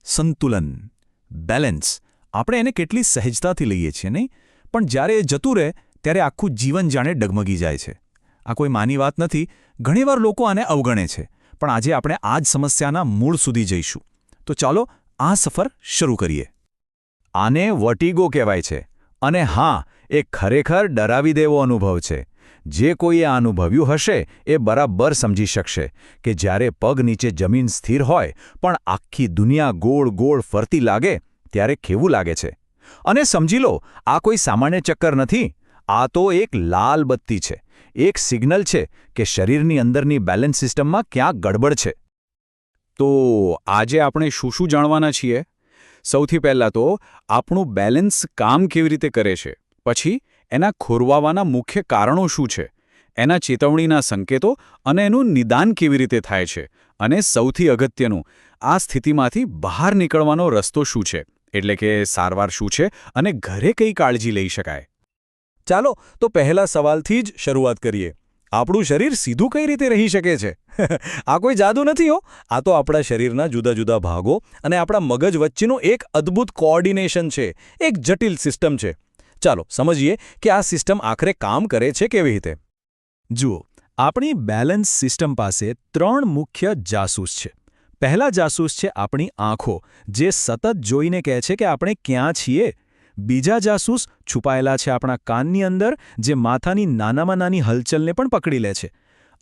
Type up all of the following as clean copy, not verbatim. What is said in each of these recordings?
સંતુલન, બેલેન્સ, આપણે એને કેટલી સહેજતાથી લઈએ છીએ નહીં, પણ જ્યારે એ જતું રહે ત્યારે આખું જીવન જાણે ડગમગી જાય છે. આ કોઈ માની વાત નથી. ઘણીવાર લોકો આને અવગણે છે, પણ આજે આપણે આ જ સમસ્યાના મૂળ સુધી જઈશું. તો ચાલો આ સફર શરૂ કરીએ. આને વર્ટિગો કહેવાય છે, અને હા, એ ખરેખર ડરાવી દેવો અનુભવ છે. જે કોઈએ આ અનુભવ્યું હશે એ બરાબર સમજી શકશે કે જ્યારે પગ નીચે જમીન સ્થિર હોય પણ આખી દુનિયા ગોળ ગોળ ફરતી લાગે ત્યારે કેવું લાગે છે. અને સમજી લો, આ કોઈ સામાન્ય ચક્કર નથી. આ તો એક લાલ બત્તી છે, એક સિગ્નલ છે કે શરીરની અંદરની બેલેન્સ સિસ્ટમમાં ક્યાંક ગડબડ છે. તો આજે આપણે શું જાણવાના છીએ? સૌથી પહેલાં તો આપણું બેલેન્સ કામ કેવી રીતે કરે છે, પછી એના ખોરવાવાના મુખ્ય કારણો શું છે, એના ચેતવણીના સંકેતો અને એનું નિદાન કેવી રીતે થાય છે, અને સૌથી અગત્યનું, આ સ્થિતિમાંથી બહાર નીકળવાનો રસ્તો શું છે, એટલે કે સારવાર શું છે અને ઘરે કઈ કાળજી લઈ શકાય. ચાલો તો પહેલા સવાલથી જ શરૂઆત કરીએ. આપણું શરીર સીધું કઈ રીતે રહી શકે છે? આ કોઈ જાદુ નથી હો. આ તો આપણા શરીરના જુદા જુદા ભાગો અને આપણા મગજ વચ્ચેનું એક અદ્ભુત કોઓર્ડિનેશન છે, એક જટિલ સિસ્ટમ છે. ચાલો સમજીએ કે આ સિસ્ટમ આખરે કામ કરે છે કેવી રીતે. જુઓ, આપણી બેલેન્સ સિસ્ટમ પાસે 3 મુખ્ય જાસૂસ છે. પહેલા જાસૂસ છે આપણી આંખો, જે સતત જોઈને કહે છે કે આપણે ક્યાં છીએ. બીજા જાસૂસ છુપાયેલા છે આપણા કાનની અંદર, જે માથાની નાનામાં નાની હલચલને પણ પકડી લે છે.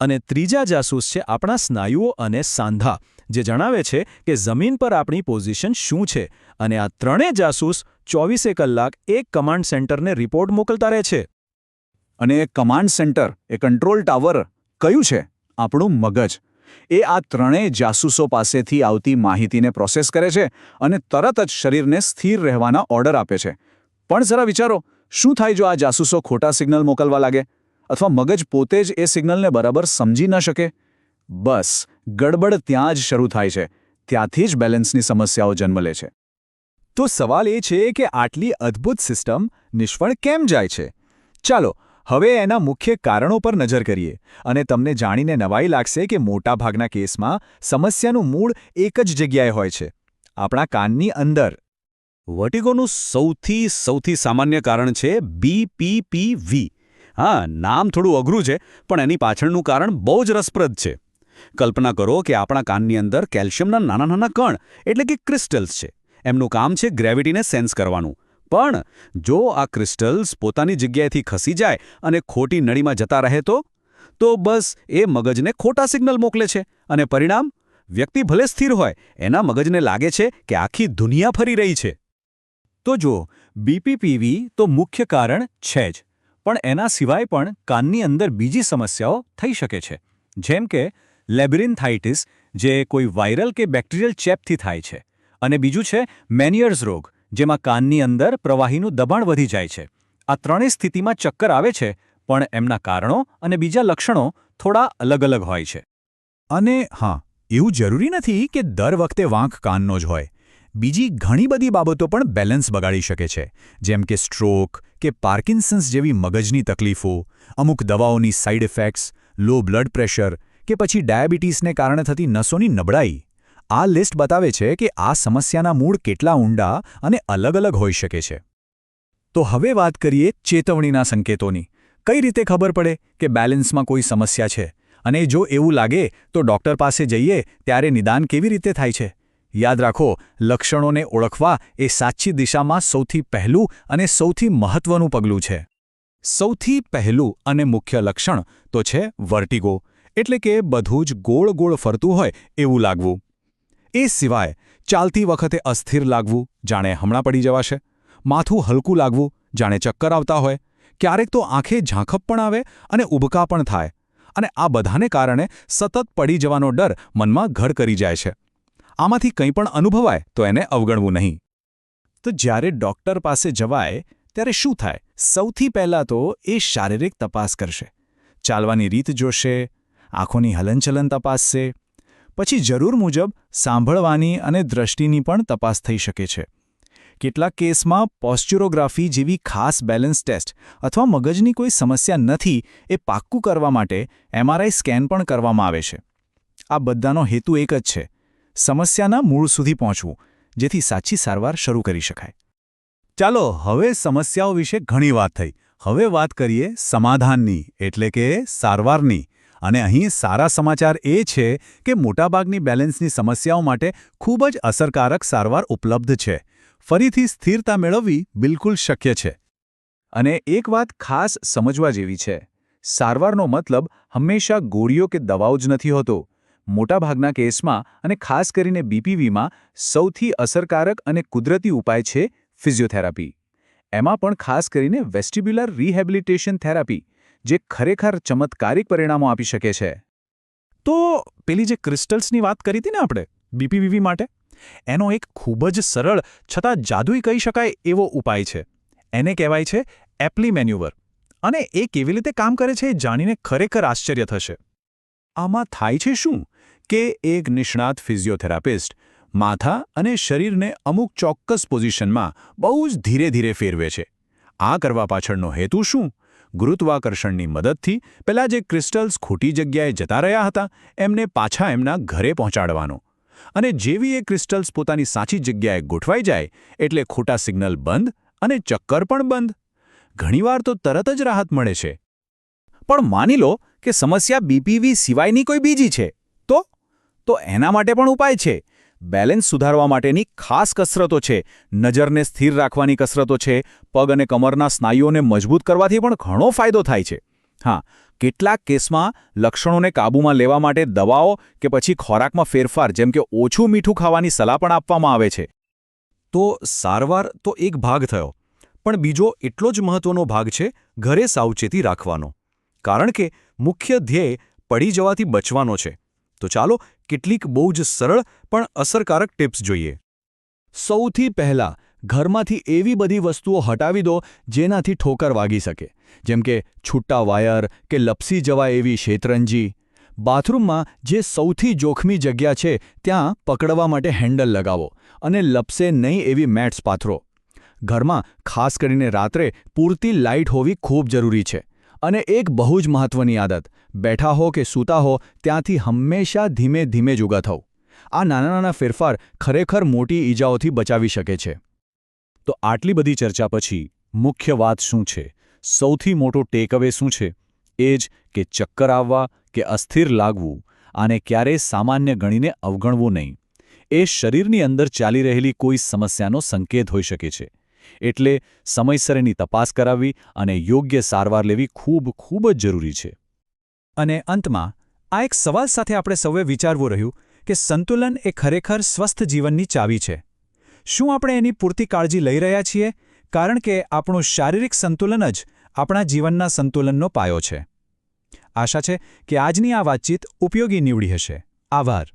અને ત્રીજા જાસૂસ છે આપણા સ્નાયુઓ અને સાંધા, જે જણાવે છે કે જમીન પર આપણી પોઝિશન શું છે. અને આ ત્રણેય જાસૂસ 24 કલાક એક કમાન્ડ સેન્ટરને રિપોર્ટ મોકલતા રહે છે. અને એ કમાન્ડ સેન્ટર, એ કંટ્રોલ ટાવર કયું છે? આપણું મગજ. એ આ ત્રણેય જાસૂસો પાસેથી આવતી માહિતીને પ્રોસેસ કરે છે અને તરત જ શરીરને સ્થિર રહેવાના ઓર્ડર આપે છે. પણ જરા વિચારો, શું થાય જો આ જાસૂસો ખોટા સિગ્નલ મોકલવા લાગે, અથવા મગજ પોતે જ એ સિગ્નલને બરાબર સમજી ન શકે? બસ, ગડબડ ત્યાં જ શરૂ થાય છે. ત્યાંથી જ બેલેન્સની સમસ્યાઓ જન્મ લે છે. તો સવાલ એ છે કે આટલી અદ્ભુત સિસ્ટમ નિષ્ફળ કેમ જાય છે? ચાલો હવે એના મુખ્ય કારણો પર નજર કરીએ, અને તમને જાણીને નવાઈ લાગશે કે મોટાભાગના કેસમાં સમસ્યાનું મૂળ એક જ જગ્યાએ હોય છે, આપણા કાનની અંદર. વર્ટિગોનું સૌથી સામાન્ય કારણ છે BPPV. હા, નામ થોડું અઘરું છે, પણ એની પાછળનું કારણ બહુ જ રસપ્રદ છે. કલ્પના કરો કે આપણા કાનની અંદર કેલ્શિયમના નાના નાના કણ, એટલે કે ક્રિસ્ટલ્સ છે. એમનું કામ છે ગ્રેવિટીને સેન્સ કરવાનું. પણ જો આ ક્રિસ્ટલ્સ પોતાની જગ્યાએથી ખસી જાય અને ખોટી નળીમાં જતા રહે તો બસ એ મગજને ખોટા સિગ્નલ મોકલે છે, અને પરિણામ, વ્યક્તિ ભલે સ્થિર હોય, એના મગજને લાગે છે કે આખી દુનિયા ફરી રહી છે. તો જો BPPV તો મુખ્ય કારણ છે જ, પણ એના સિવાય પણ કાનની અંદર બીજી સમસ્યાઓ થઈ શકે છે, જેમ કે લેબ્રિન્થાઇટિસ, જે કોઈ વાયરલ કે બેક્ટેરિયલ ચેપથી થાય છે, અને બીજું છે મેનિયર્સ રોગ, જેમાં કાનની અંદર પ્રવાહીનું દબાણ વધી જાય છે. આ ત્રણેય સ્થિતિમાં ચક્કર આવે છે, પણ એમના કારણો અને બીજા લક્ષણો થોડા અલગ અલગ હોય છે. અને હા, એવું જરૂરી નથી કે દર વખતે વાંક કાનનો જ હોય. બીજી ઘણી બધી બાબતો પણ બેલેન્સ બગાડી શકે છે, જેમ કે સ્ટ્રોક કે પાર્કિન્સન્સ જેવી મગજની તકલીફો, અમુક દવાઓની side effects, low blood pressure કે પછી ડાયાબિટીસને કારણે થતી નસોની નબળાઈ. આ લિસ્ટ બતાવે છે કે આ સમસ્યાના મૂળ કેટલા ઊંડા અને અલગ અલગ હોઈ શકે છે. તો હવે વાત કરીએ ચેતવણીના સંકેતોની. કઈ રીતે ખબર પડે કે બેલેન્સમાં કોઈ સમસ્યા છે? અને જો એવું લાગે તો ડૉક્ટર પાસે જઈએ ત્યારે નિદાન કેવી રીતે થાય છે? યાદ રાખો, લક્ષણોને ઓળખવા એ સાચી દિશામાં સૌથી પહેલું અને સૌથી મહત્વનું પગલું છે. સૌથી પહેલું અને મુખ્ય લક્ષણ તો છે વર્ટિગો, એટલે કે બધું જ ગોળ ગોળ ફરતું હોય એવું લાગવું. એ સિવાય ચાલતી વખતે અસ્થિર લાગવું, જાણે હમણાં પડી જવાશે. માથું હલકું લાગવું, જાણે ચક્કર આવતા હોય. ક્યારેક તો આંખે ઝાંખપ પણ આવે અને ઉબકા પણ થાય. અને આ બધાને કારણે સતત પડી જવાનો ડર મનમાં ઘર કરી જાય છે. આમાંથી કંઈ પણ અનુભવાય તો એને અવગણવું નહીં. તો જ્યારે ડૉક્ટર પાસે જવાય ત્યારે શું થાય? સૌથી પહેલાં તો એ શારીરિક તપાસ કરશે. ચાલવાની રીત જોશે, આંખોની હલનચલન તપાસશે. પછી જરૂર મુજબ સાંભળવાની અને દ્રષ્ટિની પણ તપાસ થઈ શકે છે. કેટલાક કેસમાં પોસ્ચ્યુરોગ્રાફી જેવી ખાસ બેલેન્સ ટેસ્ટ અથવા મગજની કોઈ સમસ્યા નથી એ પાક્કું કરવા માટે MRI સ્કેન પણ કરવામાં આવે છે. આ બધાનો હેતુ એક જ છે, સમસ્યાના મૂળ સુધી પહોંચવું, જેથી સાચી સારવાર શરૂ કરી શકાય. ચાલો હવે સમસ્યાઓ વિશે ઘણી વાત થઈ. હવે વાત કરીએ સમાધાનની, એટલે કે સારવારની. અને અહીં સારા સમાચાર એ છે કે મોટાભાગની બેલેન્સની સમસ્યાઓ માટે ખૂબ જ અસરકારક સારવાર ઉપલબ્ધ છે. ફરીથી સ્થિરતા મેળવવી બિલકુલ શક્ય છે. અને એક વાત ખાસ સમજવા જેવી છે. સારવારનો મતલબ હંમેશા ગોળીઓ કે દવાઓ જ નથી હોતો. મોટાભાગના કેસમાં અને ખાસ કરીને બીપીવીમાં સૌથી અસરકારક અને કુદરતી ઉપાય છે ફિઝિયોથેરાપી. એમાં પણ ખાસ કરીને વેસ્ટિબ્યુલર રિહેબિલિટેશન થેરાપી, જે ખરેખર ચમત્કારિક પરિણામો આપી શકે છે. તો પેલી જે ક્રિસ્ટલ્સની વાત કરી હતી ને આપણે બીપીવીવી માટે, એનો એક ખૂબ જ સરળ છતાં જાદુઈ કહી શકાય એવો ઉપાય છે. એને કહેવાય છે એપ્લી મેન્યુવર. અને એ કેવી રીતે કામ કરે છે એ જાણીને ખરેખર આશ્ચર્ય થશે. આમાં થાય છે શું કે એક નિષ્ણાત ફિઝિયોથેરાપિસ્ટ માથા અને શરીરને અમુક ચોક્કસ પોઝિશનમાં બહુ જ ધીરે ધીરે ફેરવે છે. આ કરવા પાછળનો હેતુ શું? ગુરુત્વાકર્ષણની મદદથી પેલા જે ક્રિસ્ટલ્સ ખોટી જગ્યાએ જતા રહ્યા હતા એમને પાછા એમના ઘરે પહોંચાડવાનો. અને જેવી એ ક્રિસ્ટલ્સ પોતાની સાચી જગ્યાએ ગોઠવાઈ જાય એટલે ખોટા સિગ્નલ બંધ અને ચક્કર પણ બંધ. ઘણીવાર તો તરત જ રાહત મળે છે. પણ માની લો કે સમસ્યા બીપીવી સિવાયની કોઈ બીજી છે, તો એના માટે પણ ઉપાય છે. બેલેન્સ સુધારવા માટેની ખાસ કસરતો છે. નજરને સ્થિર રાખવાની કસરતો છે. પગ અને કમરના સ્નાયુઓને મજબૂત કરવાથી પણ ઘણો ફાયદો થાય છે. હા, કેટલાક કેસમાં લક્ષણોને કાબૂમાં લેવા માટે દવાઓ કે પછી ખોરાકમાં ફેરફાર, જેમ કે ઓછું મીઠું ખાવાની સલાહ પણ આપવામાં આવે છે. તો સારવાર તો એક ભાગ થયો, પણ બીજો એટલો જ મહત્વનો ભાગ છે ઘરે સાવચેતી રાખવાનો. કારણ કે મુખ્ય ધ્યેય પડી જવાથી બચવાનો છે. તો ચાલો કેટલીક બહુ જ સરળ પણ અસરકારક ટિપ્સ જોઈએ. સૌથી પહેલાં ઘરમાંથી એવી બધી વસ્તુઓ હટાવી દો જેનાથી ઠોકર વાગી શકે, જેમ કે છૂટા વાયર કે લપસી જવાય એવી શેતરંજી. બાથરૂમમાં જે સૌથી જોખમી જગ્યા છે ત્યાં પકડવા માટે હેન્ડલ લગાવો અને લપસે નહીં એવી મેટ્સ પાથરો. ઘરમાં ખાસ કરીને રાત્રે પૂરતી લાઇટ હોવી ખૂબ જરૂરી છે. અને એક બહુ જ મહત્વની આદત, બેઠા હો કે સૂતા હો ત્યાંથી હંમેશા ધીમે ધીમે જ ઊભા થાઓ. આ નાના નાના ફેરફાર ખરેખર મોટી ઈજાઓથી બચાવી શકે છે. તો આટલી બધી ચર્ચા પછી મુખ્ય વાત શું છે? સૌથી મોટો ટેકઅવે શું છે? એ જ કે ચક્કર આવવા કે અસ્થિર લાગવું આને ક્યારેય સામાન્ય ગણીને અવગણવું નહીં. એ શરીરની અંદર ચાલી રહેલી કોઈ સમસ્યાનો સંકેત હોઈ શકે છે. એટલે સમયસર એની તપાસ કરાવવી અને યોગ્ય સારવાર લેવી ખૂબ ખૂબ જ જરૂરી છે. અને અંતમાં આ એક સવાલ સાથે આપણે સૌએ વિચારવું રહ્યું કે સંતુલન એ ખરેખર સ્વસ્થ જીવનની ચાવી છે. શું આપણે એની પૂરતી કાળજી લઈ રહ્યા છીએ? કારણ કે આપણું શારીરિક સંતુલન જ આપણા જીવનના સંતુલનનો પાયો છે. આશા છે કે આજની આ વાતચીત ઉપયોગી નીવડી હશે. આભાર.